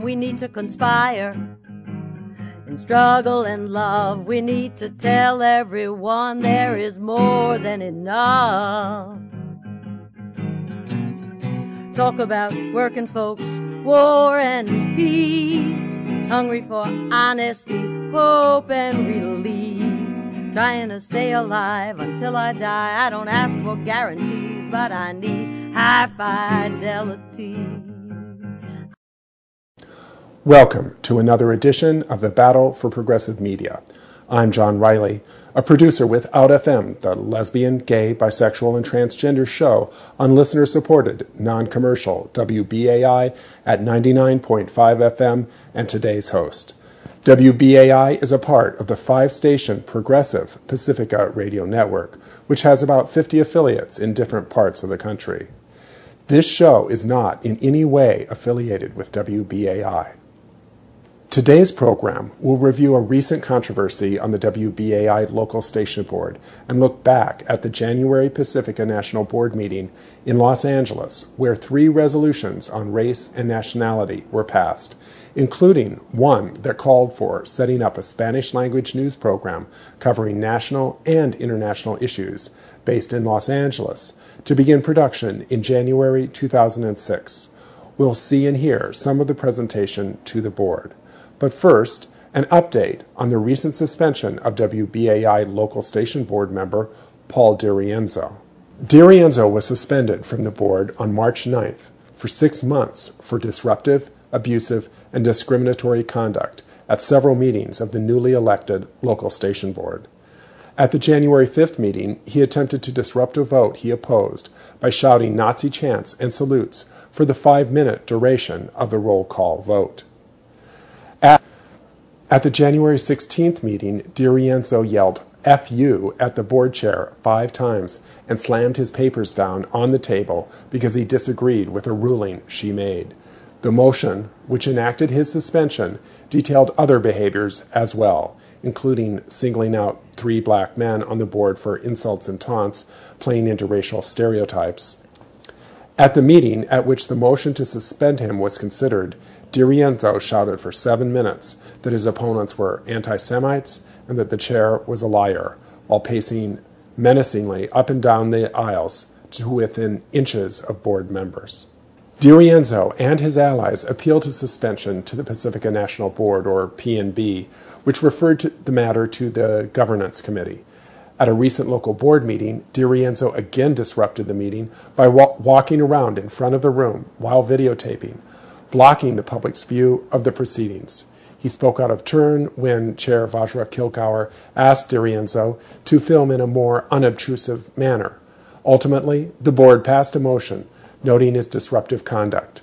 We need to conspire in struggle and love. We need to tell everyone there is more than enough. Talk about working folks, war and peace, hungry for honesty, hope and release. Trying to stay alive until I die. I don't ask for guarantees, but I need high fidelity. Welcome to another edition of the Battle for Progressive Media. I'm John Riley, a producer with Out FM, the lesbian, gay, bisexual, and transgender show on listener-supported, non-commercial WBAI at 99.5 FM, and today's host. WBAI is a part of the 5-station progressive Pacifica radio network, which has about 50 affiliates in different parts of the country. This show is not in any way affiliated with WBAI. Today's program will review a recent controversy on the WBAI local station board and look back at the January Pacifica National Board meeting in Los Angeles, where 3 resolutions on race and nationality were passed, including one that called for setting up a Spanish-language news program covering national and international issues based in Los Angeles to begin production in January 2006. We'll see and hear some of the presentation to the board. But first, an update on the recent suspension of WBAI local station board member Paul DeRienzo. DeRienzo was suspended from the board on March 9th for 6 months for disruptive, abusive, and discriminatory conduct at several meetings of the newly elected local station board. At the January 5th meeting, he attempted to disrupt a vote he opposed by shouting Nazi chants and salutes for the 5-minute duration of the roll call vote. At the January 16th meeting, DeRienzo yelled "F you" at the board chair 5 times and slammed his papers down on the table because he disagreed with a ruling she made. The motion, which enacted his suspension, detailed other behaviors as well, including singling out 3 black men on the board for insults and taunts, playing into racial stereotypes. At the meeting at which the motion to suspend him was considered, DeRienzo shouted for 7 minutes that his opponents were anti-Semites and that the chair was a liar, while pacing menacingly up and down the aisles to within inches of board members. DeRienzo and his allies appealed his suspension to the Pacifica National Board, or P&B, which referred the matter to the Governance Committee. At a recent local board meeting, DeRienzo again disrupted the meeting by walking around in front of the room while videotaping, blocking the public's view of the proceedings. He spoke out of turn when Chair Vajra Kilgour asked DeRienzo to film in a more unobtrusive manner. Ultimately, the board passed a motion noting his disruptive conduct.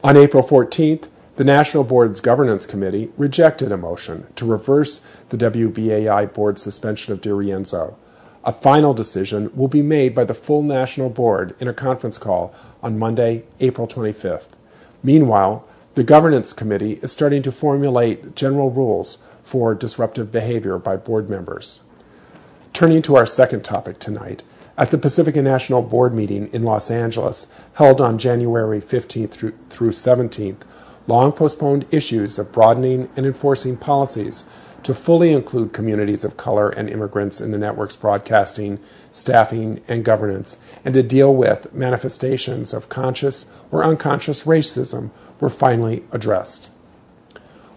On April 14th, the National Board's Governance Committee rejected a motion to reverse the WBAI board suspension of DeRienzo. A final decision will be made by the full National Board in a conference call on Monday, April 25th. Meanwhile, the Governance Committee is starting to formulate general rules for disruptive behavior by board members. Turning to our second topic tonight, at the Pacifica National Board meeting in Los Angeles, held on January 15th through 17th, long-postponed issues of broadening and enforcing policies to fully include communities of color and immigrants in the network's broadcasting, staffing, and governance, and to deal with manifestations of conscious or unconscious racism were finally addressed.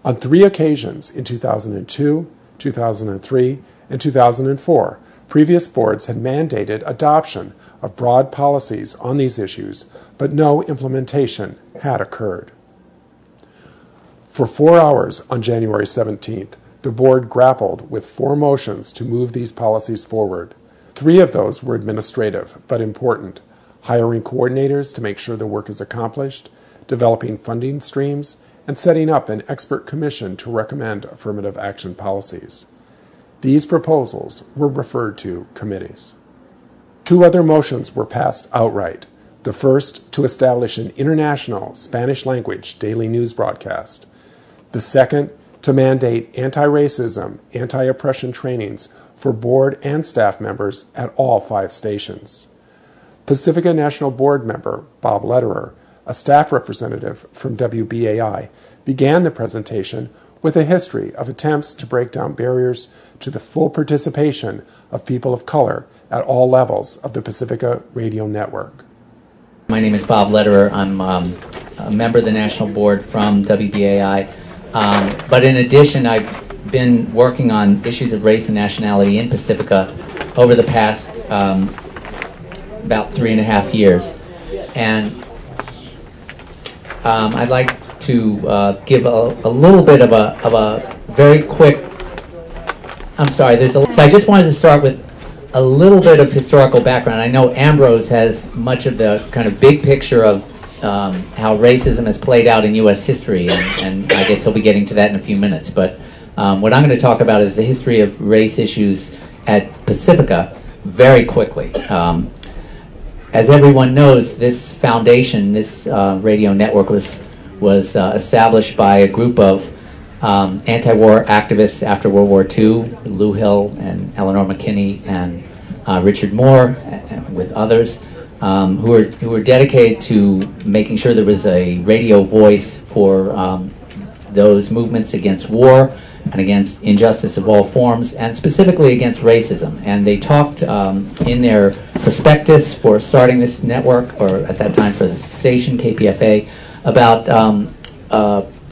On 3 occasions in 2002, 2003, and 2004, previous boards had mandated adoption of broad policies on these issues, but no implementation had occurred. For 4 hours on January 17th, the board grappled with 4 motions to move these policies forward. 3 of those were administrative, but important: hiring coordinators to make sure the work is accomplished, developing funding streams, and setting up an expert commission to recommend affirmative action policies. These proposals were referred to committees. 2 other motions were passed outright. The first, to establish an international Spanish-language daily news broadcast. The second, to mandate anti-racism, anti-oppression trainings for board and staff members at all 5 stations. Pacifica National Board member Bob Lederer a staff representative from WBAI, began the presentation with a history of attempts to break down barriers to the full participation of people of color at all levels of the Pacifica Radio Network. My name is Bob Lederer. I'm a member of the National Board from WBAI. But in addition, I've been working on issues of race and nationality in Pacifica over the past about 3.5 years. And I'd like to give a little bit of a very quick, so I just wanted to start with a little bit of historical background. I know Ambrose has much of the kind of big picture of how racism has played out in U.S. history, and I guess he'll be getting to that in a few minutes. But what I'm going to talk about is the history of race issues at Pacifica very quickly. As everyone knows, this foundation, this radio network was established by a group of anti-war activists after World War II, Lou Hill and Eleanor McKinney and Richard Moore, with others, who were dedicated to making sure there was a radio voice for those movements against war and against injustice of all forms, and specifically against racism. And they talked in their prospectus for starting this network, or at that time for the station, KPFA, about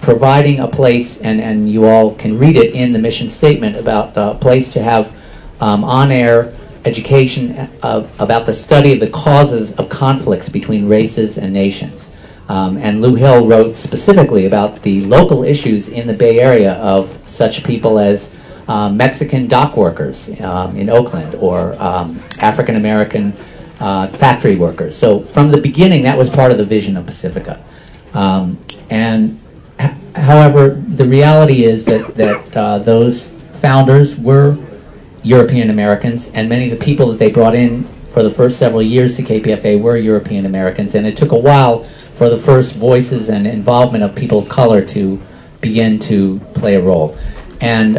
providing a place, and you all can read it in the mission statement, about a place to have on-air education about the study of the causes of conflicts between races and nations. And Lou Hill wrote specifically about the local issues in the Bay Area of such people as Mexican dock workers in Oakland, or African American factory workers. So from the beginning, that was part of the vision of Pacifica. However, the reality is that those founders were European Americans, and many of the people that they brought in for the first several years to KPFA were European Americans, and it took a while for the first voices and involvement of people of color to begin to play a role. And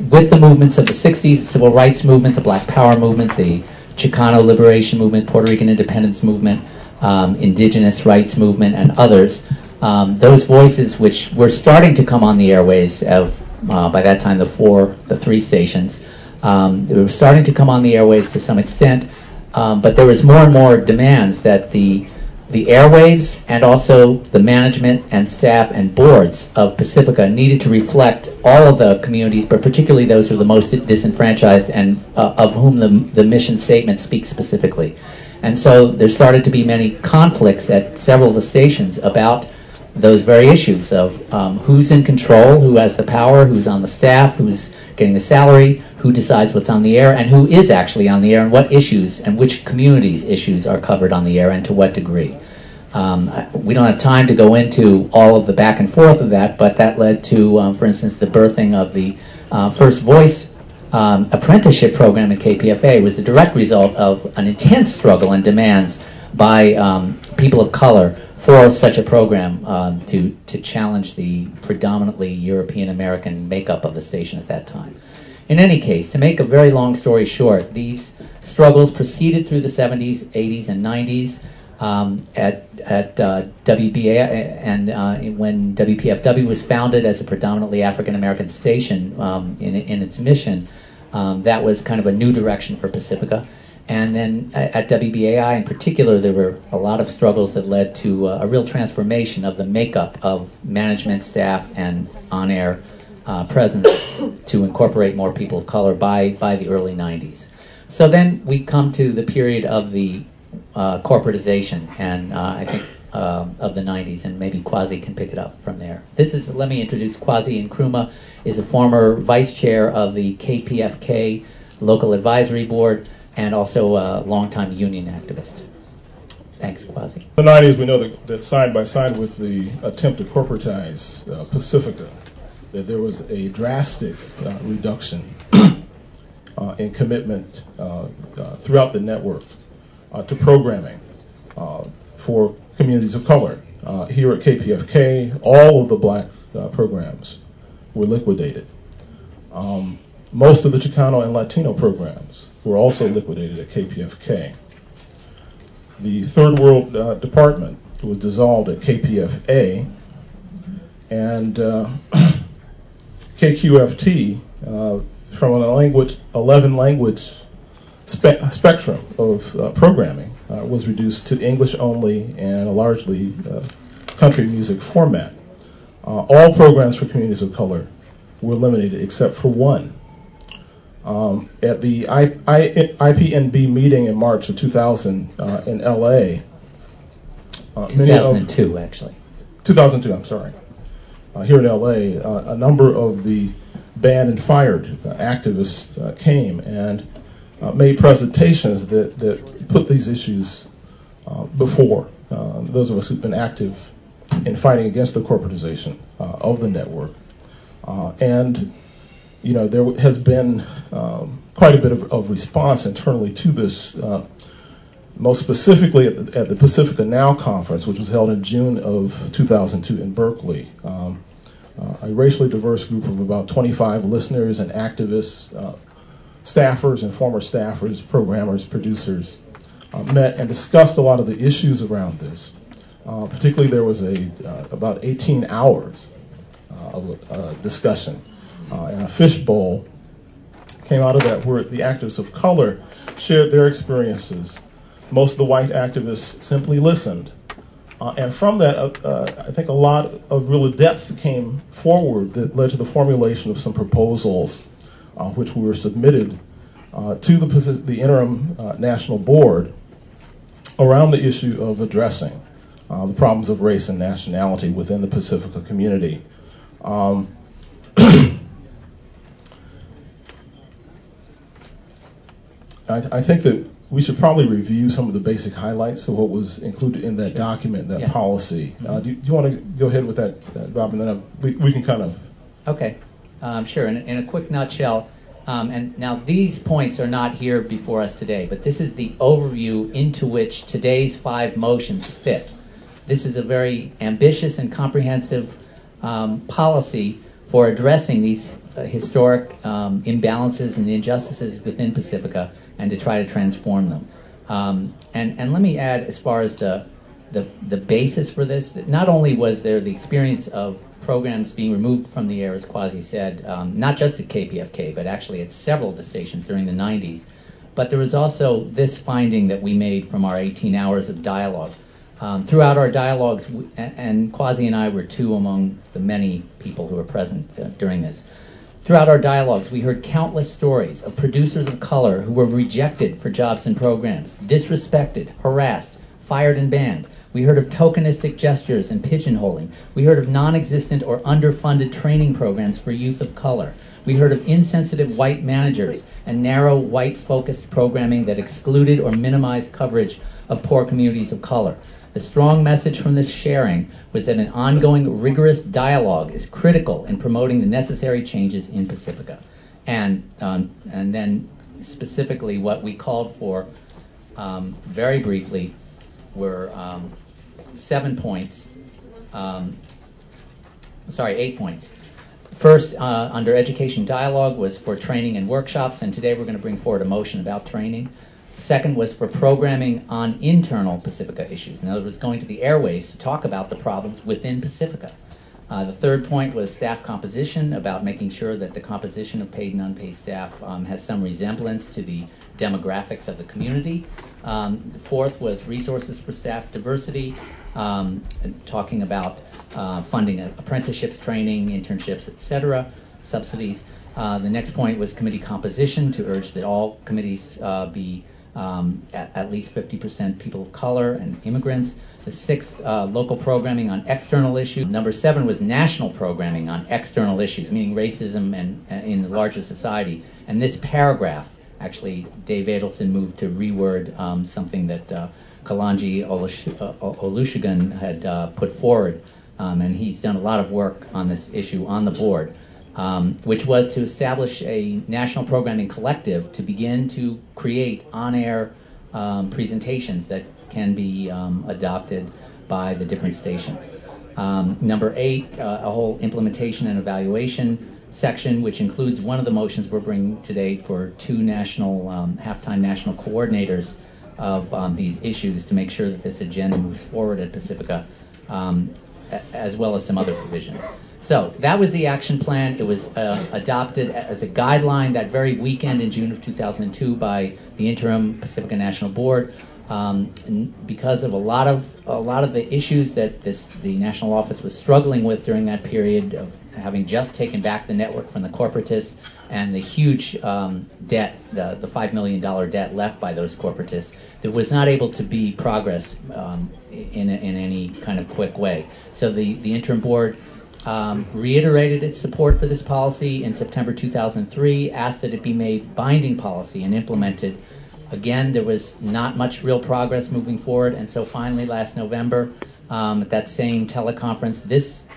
with the movements of the 60s, the Civil Rights Movement, the Black Power Movement, the Chicano Liberation Movement, Puerto Rican Independence Movement, Indigenous Rights Movement, and others, those voices which were starting to come on the airways of, by that time, the three stations, they were starting to come on the airways to some extent, but there was more and more demands that the airwaves and also the management and staff and boards of Pacifica needed to reflect all of the communities, but particularly those who are the most disenfranchised, and of whom the mission statement speaks specifically. And so there started to be many conflicts at several of the stations about those very issues of who's in control, who has the power, who's on the staff, who's getting the salary, who decides what's on the air, and who is actually on the air, and what issues and which communities' issues are covered on the air, and to what degree. We don't have time to go into all of the back and forth of that, but that led to, for instance, the birthing of the First Voice apprenticeship program at KPFA. Was the direct result of an intense struggle and demands by people of color for such a program to challenge the predominantly European American makeup of the station at that time. In any case, to make a very long story short, these struggles proceeded through the 70s, 80s, and 90s at WBAI, and when WPFW was founded as a predominantly African American station in its mission, that was kind of a new direction for Pacifica. And then at WBAI in particular, there were a lot of struggles that led to a real transformation of the makeup of management, staff, and on-air presence to incorporate more people of color by the early 90s. So then we come to the period of the corporatization, and I think of the 90s, and maybe Kwasi can pick it up from there. Let me introduce Kwasi Nkrumah, is a former vice chair of the KPFK Local Advisory Board, and also a longtime union activist. Thanks, Kwasi. In the 90s, we know that side by side with the attempt to corporatize Pacifica, that there was a drastic reduction in commitment throughout the network to programming for communities of color. Here at KPFK, all of the black programs were liquidated. Most of the Chicano and Latino programs were also liquidated at KPFK. the Third World Department was dissolved at KPFA, and KQFT, from an 11-language spectrum of programming, was reduced to English only and a largely country music format. All programs for communities of color were eliminated except for one. At the IPNB meeting in March of 2000 in LA, 2002 actually. 2002, I'm sorry. Here in LA, a number of the banned and fired activists came and made presentations that put these issues before those of us who've been active in fighting against the corporatization of the network. And you know, there has been quite a bit of response internally to this, most specifically at the Pacifica Now conference, which was held in June of 2002 in Berkeley. A racially diverse group of about 25 listeners and activists, staffers and former staffers, programmers, producers, met and discussed a lot of the issues around this. Particularly, there was about 18 hours of discussion. And a fishbowl came out of that where the activists of color shared their experiences. Most of the white activists simply listened. And from that, I think a lot of real depth came forward that led to the formulation of some proposals which were submitted to the interim national board around the issue of addressing the problems of race and nationality within the Pacifica community. I think that we should probably review some of the basic highlights of what was included in that document, that policy. Do you want to go ahead with that, Bob, and then we can kind of... Okay, sure. In a quick nutshell, and now these points are not here before us today, but this is the overview into which today's 5 motions fit. This is a very ambitious and comprehensive policy for addressing these historic imbalances and injustices within Pacifica and to try to transform them. And let me add, as far as the basis for this, that not only was there the experience of programs being removed from the air, as Kwasi said, not just at KPFK, but actually at several of the stations during the 90s, but there was also this finding that we made from our 18 hours of dialogue. Throughout our dialogues, and Kwasi and I were 2 among the many people who were present during this. Throughout our dialogues, we heard countless stories of producers of color who were rejected for jobs and programs, disrespected, harassed, fired and banned. We heard of tokenistic gestures and pigeonholing. We heard of non-existent or underfunded training programs for youth of color. We heard of insensitive white managers and narrow white-focused programming that excluded or minimized coverage of poor communities of color. The strong message from this sharing was that an ongoing, rigorous dialogue is critical in promoting the necessary changes in Pacifica. And then specifically what we called for, very briefly, were 8 points. First, under education dialogue was for training and workshops, and today we're going to bring forward a motion about training. Second was for programming on internal Pacifica issues. In other words, going to the airways to talk about the problems within Pacifica. The third point was staff composition, about making sure that the composition of paid and unpaid staff has some resemblance to the demographics of the community. The fourth was resources for staff diversity, talking about funding apprenticeships, training, internships, etc., subsidies. The next point was committee composition, to urge that all committees be at least 50% people of color and immigrants. The sixth, local programming on external issues. Number 7 was national programming on external issues, meaning racism and in the larger society. And this paragraph, actually, Dave Adelson moved to reword something that Kalanji Olusegun had put forward, and he's done a lot of work on this issue on the board. Which was to establish a national programming collective to begin to create on-air presentations that can be adopted by the different stations. Number 8, a whole implementation and evaluation section, which includes one of the motions we're bringing today for 2 national halftime national coordinators these issues to make sure that this agenda moves forward at Pacifica, as well as some other provisions. So that was the action plan. It was adopted as a guideline that very weekend in June of 2002 by the interim Pacifica National Board, because of a lot of the issues that the national office was struggling with during that period of having just taken back the network from the corporatists and the huge debt, the $5 million debt left by those corporatists. There was not able to be progress in any kind of quick way. So the interim board reiterated its support for this policy in September 2003, asked that it be made binding policy and implemented. Again, there was not much real progress moving forward, and so finally last November, at that same teleconference,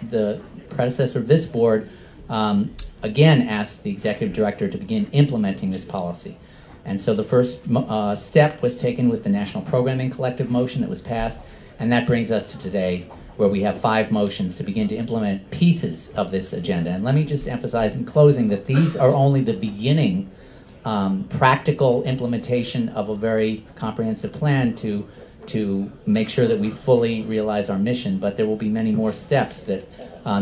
the predecessor of this board again asked the executive director to begin implementing this policy. And so the first step was taken with the National Programming Collective motion that was passed, and that brings us to today, where we have 5 motions to begin to implement pieces of this agenda. And let me just emphasize in closing that these are only the beginning practical implementation of a very comprehensive plan to make sure that we fully realize our mission, but there will be many more steps that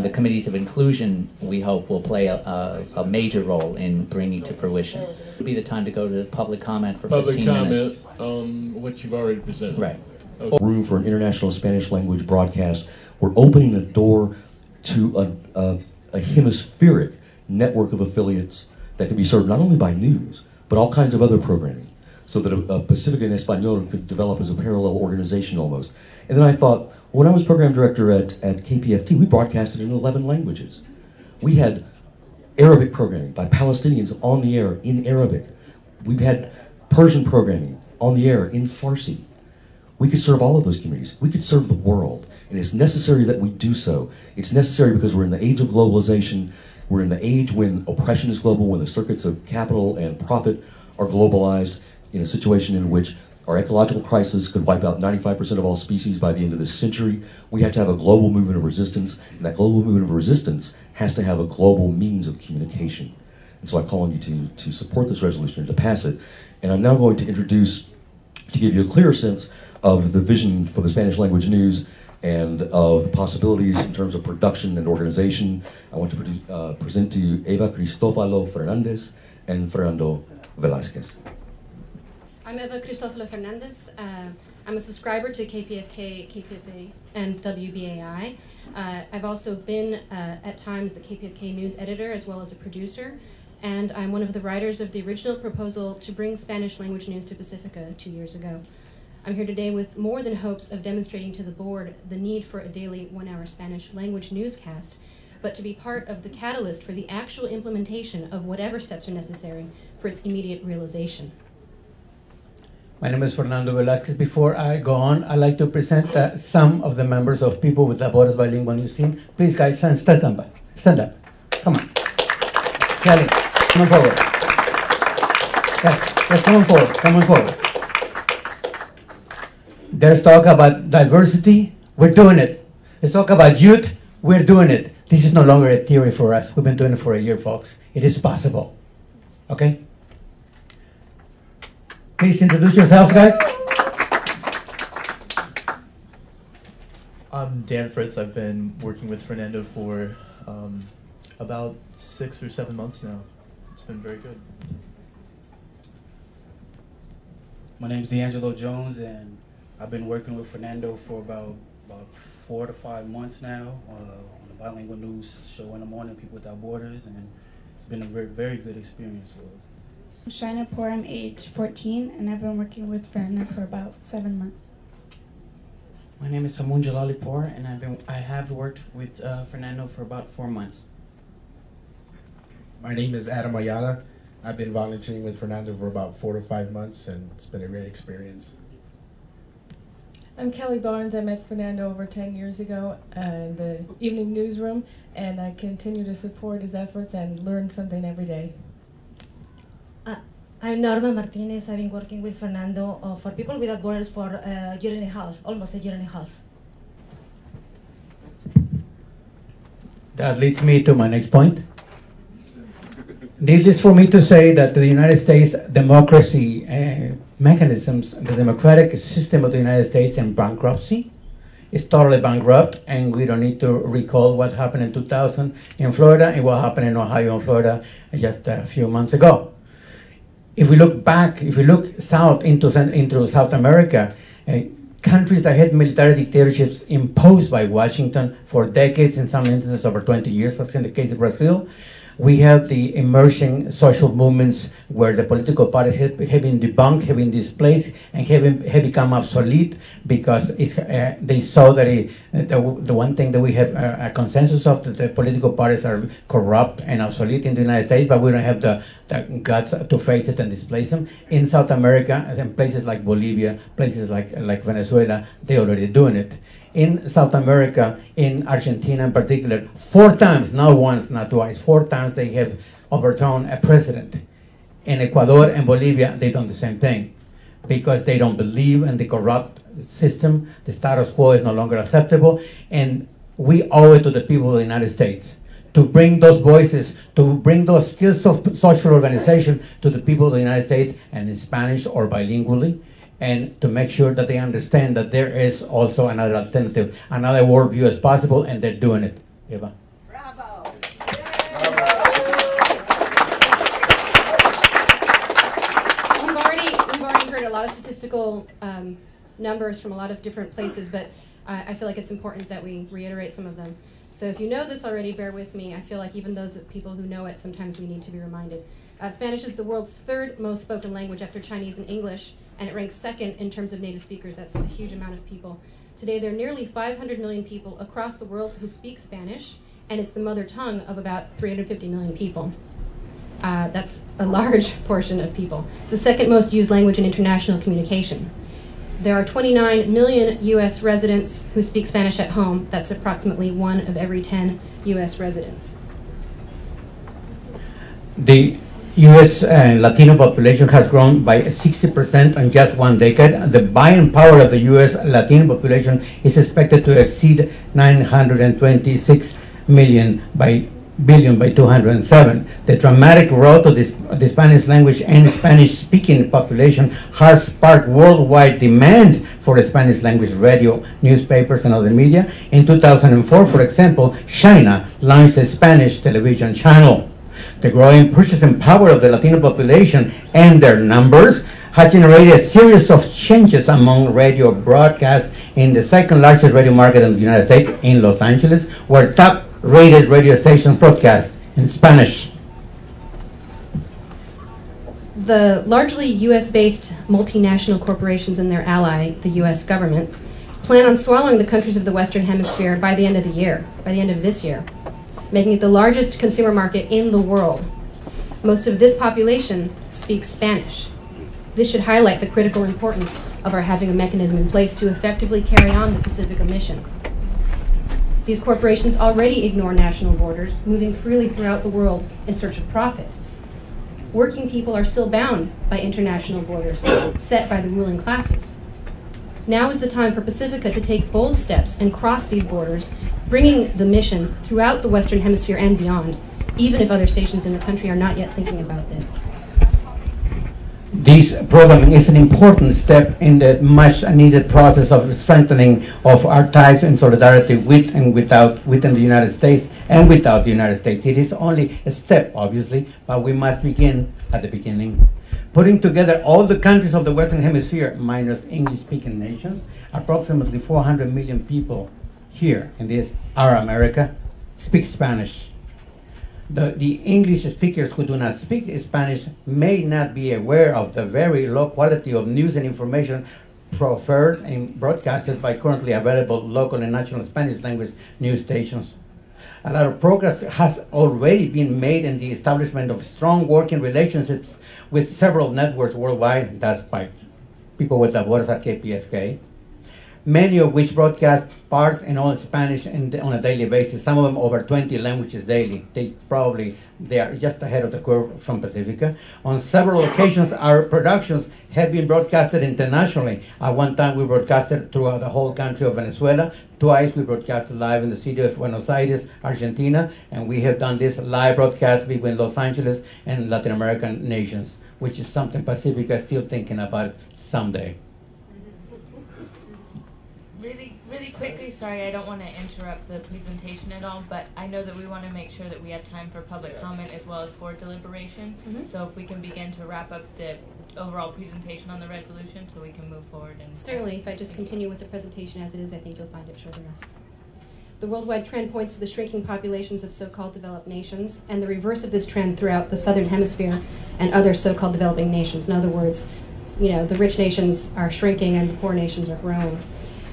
the committees of inclusion, we hope, will play a major role in bringing to fruition. It'll be the time to go to public comment for 15 minutes. Public comment on what you've already presented. Right. Okay. Room for an international Spanish language broadcast. We're opening the door to a hemispheric network of affiliates that can be served not only by news, but all kinds of other programming, so that a Pacifica en Español could develop as a parallel organization almost. And then I thought, when I was program director at KPFT, we broadcasted in 11 languages. We had Arabic programming by Palestinians on the air in Arabic. We've had Persian programming on the air in Farsi. We could serve all of those communities. We could serve the world. And it's necessary that we do so. It's necessary because we're in the age of globalization. We're in the age when oppression is global, when the circuits of capital and profit are globalized, in a situation in which our ecological crisis could wipe out 95% of all species by the end of this century. We have to have a global movement of resistance, and that global movement of resistance has to have a global means of communication. And so I call on you to support this resolution and to pass it. And I'm now going to introduce, to give you a clearer sense of the vision for the Spanish language news and of the possibilities in terms of production and organization, I want to present to you Eva Cristofalo Fernandez and Fernando Velázquez. I'm Eva Cristofalo Fernandez. I'm a subscriber to KPFK, KPFA, and WBAI. I've also been, at times, the KPFK news editor as well as a producer, and I'm one of the writers of the original proposal to bring Spanish language news to Pacifica 2 years ago. I'm here today with more than hopes of demonstrating to the board the need for a daily 1-hour Spanish language newscast, but to be part of the catalyst for the actual implementation of whatever steps are necessary for its immediate realization. My name is Fernando Velázquez. Before I go on, I'd like to present some of the members of People with Labores Bilingual News team. Please, guys, stand up. Stand up. Come on. Kelly, come on forward. Yes, come on forward. Come on forward. There's talk about diversity. We're doing it. Let's talk about youth. We're doing it. This is no longer a theory for us. We've been doing it for a year, folks. It is possible. Okay? Please introduce yourselves, guys. I'm Dan Fritz. I've been working with Fernando for about 6 or 7 months now. It's been very good. My name is D'Angelo Jones, and I've been working with Fernando for about 4 to 5 months now on the bilingual news show in the morning, People Without Borders, and it's been a very, very good experience for us. I'm Shaina Poor, I'm age 14, and I've been working with Fernando for about 7 months. My name is Samun Jalali Poor, and I have worked with Fernando for about 4 months. My name is Adam Ayala. I've been volunteering with Fernando for about 4 to 5 months, and it's been a great experience. I'm Kelly Barnes. I met Fernando over 10 years ago in the evening newsroom, and I continue to support his efforts and learn something every day. I'm Norma Martinez. I've been working with Fernando for People Without Borders for a year and a half, almost a year and a half. That leads me to my next point. Needless for me to say that the United States democracy mechanisms, the democratic system of the United States in bankruptcy. It's totally bankrupt, and we don't need to recall what happened in 2000 in Florida and what happened in Ohio and Florida just a few months ago. If we look back, if we look south into South America, countries that had military dictatorships imposed by Washington for decades, in some instances over 20 years, as in the case of Brazil, we have the emerging social movements where the political parties have been debunked, have been displaced, and have become obsolete because they saw that the one thing that we have a consensus of, that the political parties are corrupt and obsolete in the United States, but we don't have the guts to face it and displace them. In South America, as in places like Bolivia, places like Venezuela, they're already doing it. In South America, in Argentina in particular, 4 times, not once, not twice, 4 times they have overthrown a president. In Ecuador and Bolivia, they've done the same thing because they don't believe in the corrupt system. The status quo is no longer acceptable, and we owe it to the people of the United States to bring those voices, to bring those skills of social organization to the people of the United States, and in Spanish or bilingually, and to make sure that they understand that there is also another alternative, another worldview as possible, and they're doing it. Eva. Bravo. We've already heard a lot of statistical numbers from a lot of different places, but I feel like it's important that we reiterate some of them. So if you know this already, bear with me. I feel like even those people who know it, sometimes we need to be reminded. Spanish is the world's 3rd most spoken language after Chinese and English, and it ranks 2nd in terms of native speakers. That's a huge amount of people. Today, there are nearly 500 million people across the world who speak Spanish, and it's the mother tongue of about 350 million people. That's a large portion of people. It's the 2nd most used language in international communication. There are 29 million U.S. residents who speak Spanish at home. That's approximately 1 of every 10 U.S. residents. The U.S. Latino population has grown by 60% in just 1 decade. The buying power of the U.S. Latino population is expected to exceed 926 billion by 2007. The dramatic growth of the Spanish language and Spanish-speaking population has sparked worldwide demand for Spanish language radio, newspapers, and other media. In 2004, for example, China launched a Spanish television channel. The growing purchasing power of the Latino population and their numbers has generated a series of changes among radio broadcasts in the 2nd largest radio market in the United States, in Los Angeles, where top-rated radio stations broadcast in Spanish. The largely U.S.-based multinational corporations and their ally, the U.S. government, plan on swallowing the countries of the Western Hemisphere by the end of this year, making it the largest consumer market in the world. Most of this population speaks Spanish. This should highlight the critical importance of our having a mechanism in place to effectively carry on the Pacifica mission. These corporations already ignore national borders, moving freely throughout the world in search of profit. Working people are still bound by international borders set by the ruling classes. Now is the time for Pacifica to take bold steps and cross these borders, bringing the mission throughout the Western Hemisphere and beyond, even if other stations in the country are not yet thinking about this. This programming is an important step in the much needed process of strengthening of our ties and solidarity with and within the United States and without the United States. It is only a step, obviously, but we must begin at the beginning. Putting together all the countries of the Western Hemisphere, minus English-speaking nations, approximately 400 million people here in this, our America, speak Spanish. The English speakers who do not speak Spanish may not be aware of the very low quality of news and information proffered and broadcasted by currently available local and national Spanish language news stations. A lot of progress has already been made in the establishment of strong working relationships with several networks worldwide. That's by people with labores at KPFK. Many of which broadcast parts in all Spanish on a daily basis, some of them over 20 languages daily. They are just ahead of the curve from Pacifica. On several occasions, our productions have been broadcasted internationally. At one time, we broadcasted throughout the whole country of Venezuela. Twice, we broadcasted live in the city of Buenos Aires, Argentina, and we have done this live broadcast between Los Angeles and Latin American nations. which is something Pacifica is still thinking about someday. Really quickly, sorry, I don't want to interrupt the presentation at all, but I know that we want to make sure that we have time for public comment as well as board deliberation. So if we can begin to wrap up the overall presentation on the resolution so we can move forward. And certainly, if I just continue with the presentation as it is, I think you'll find it short enough. The worldwide trend points to the shrinking populations of so-called developed nations and the reverse of this trend throughout the southern hemisphere and other so-called developing nations. In other words, the rich nations are shrinking and the poor nations are growing.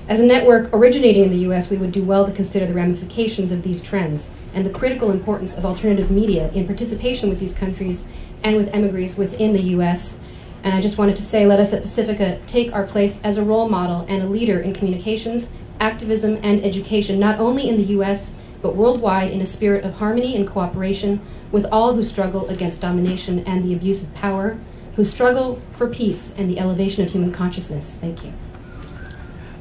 As a network originating in the U.S., we would do well to consider the ramifications of these trends and the critical importance of alternative media in participation with these countries and with emigres within the U.S. And I just wanted to say, let us at Pacifica take our place as a role model and a leader in communications, activism, and education, not only in the U.S., but worldwide, in a spirit of harmony and cooperation with all who struggle against domination and the abuse of power, who struggle for peace and the elevation of human consciousness. Thank you.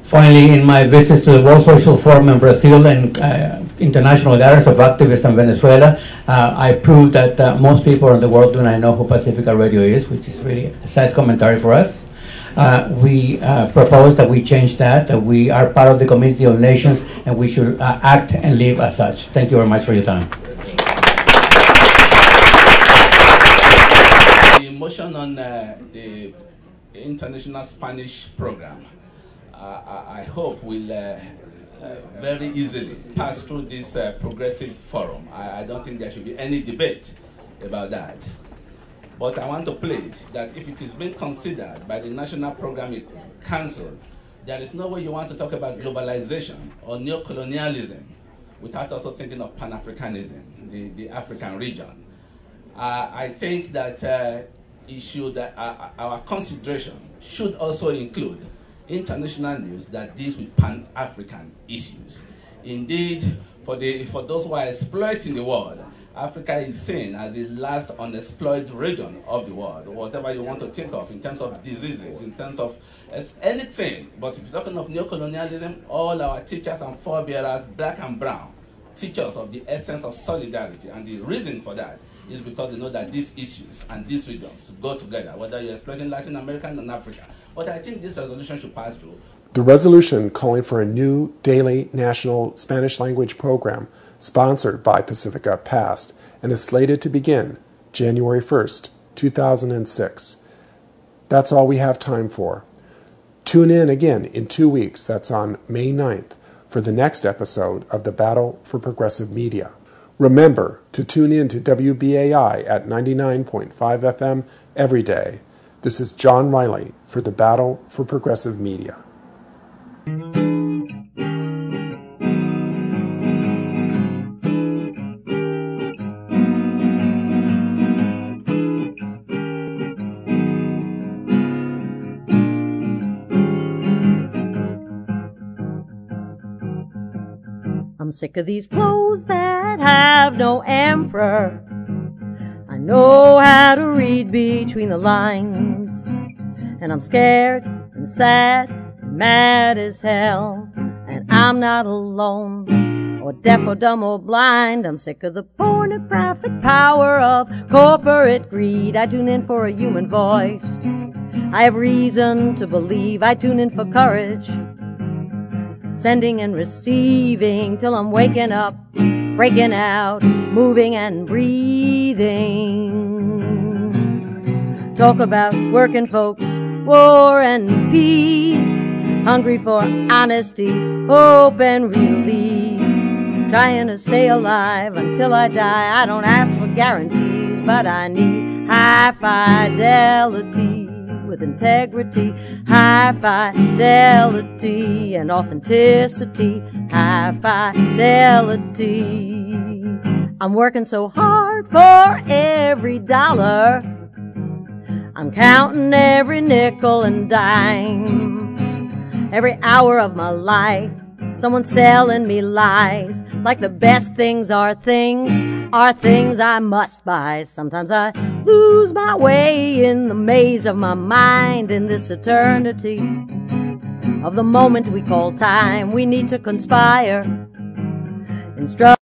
Finally, in my visits to the World Social Forum in Brazil and international gatherings of activists in Venezuela, I proved that most people in the world do not know who Pacifica Radio is, which is really a sad commentary for us. We propose that we change that we are part of the community of nations, and we should act and live as such. Thank you very much for your time. The motion on the International Spanish Program, I hope will very easily pass through this progressive forum. I don't think there should be any debate about that. But I want to plead that if it is being considered by the National Program Council, there is no way you want to talk about globalization or neocolonialism without also thinking of Pan-Africanism, the African region. I think that it should, our consideration should also include international news that deals with Pan-African issues. Indeed, for those who are exploiting the world, Africa is seen as the last unexploited region of the world, whatever you want to think of in terms of diseases, in terms of anything. But if you're talking of neocolonialism, all our teachers and forebearers, black and brown, teach us of the essence of solidarity. And the reason for that is because they know that these issues and these regions go together, whether you're exploiting Latin America and Africa. But I think this resolution should pass through. The resolution calling for a new daily national Spanish language program sponsored by Pacifica passed and is slated to begin January 1st, 2006. That's all we have time for. Tune in again in 2 weeks, that's on May 9th, for the next episode of the Battle for Progressive Media. Remember to tune in to WBAI at 99.5 FM every day. This is John Riley for the Battle for Progressive Media. I'm sick of these clothes that have no emperor. I know how to read between the lines, and I'm scared and sad and mad as hell, and I'm not alone, or deaf or dumb or blind. I'm sick of the pornographic power of corporate greed. I tune in for a human voice. I have reason to believe. I tune in for courage, sending and receiving till I'm waking up, breaking out, moving and breathing. Talk about working folks, war and peace, hungry for honesty, hope and release, trying to stay alive until I die. I don't ask for guarantees, but I need high fidelity with integrity, high fidelity and authenticity, high fidelity. I'm working so hard for every dollar, I'm counting every nickel and dime. Every hour of my life, someone's selling me lies, like the best things are things I must buy. Sometimes I lose my way in the maze of my mind. In this eternity of the moment we call time, we need to conspire, instruct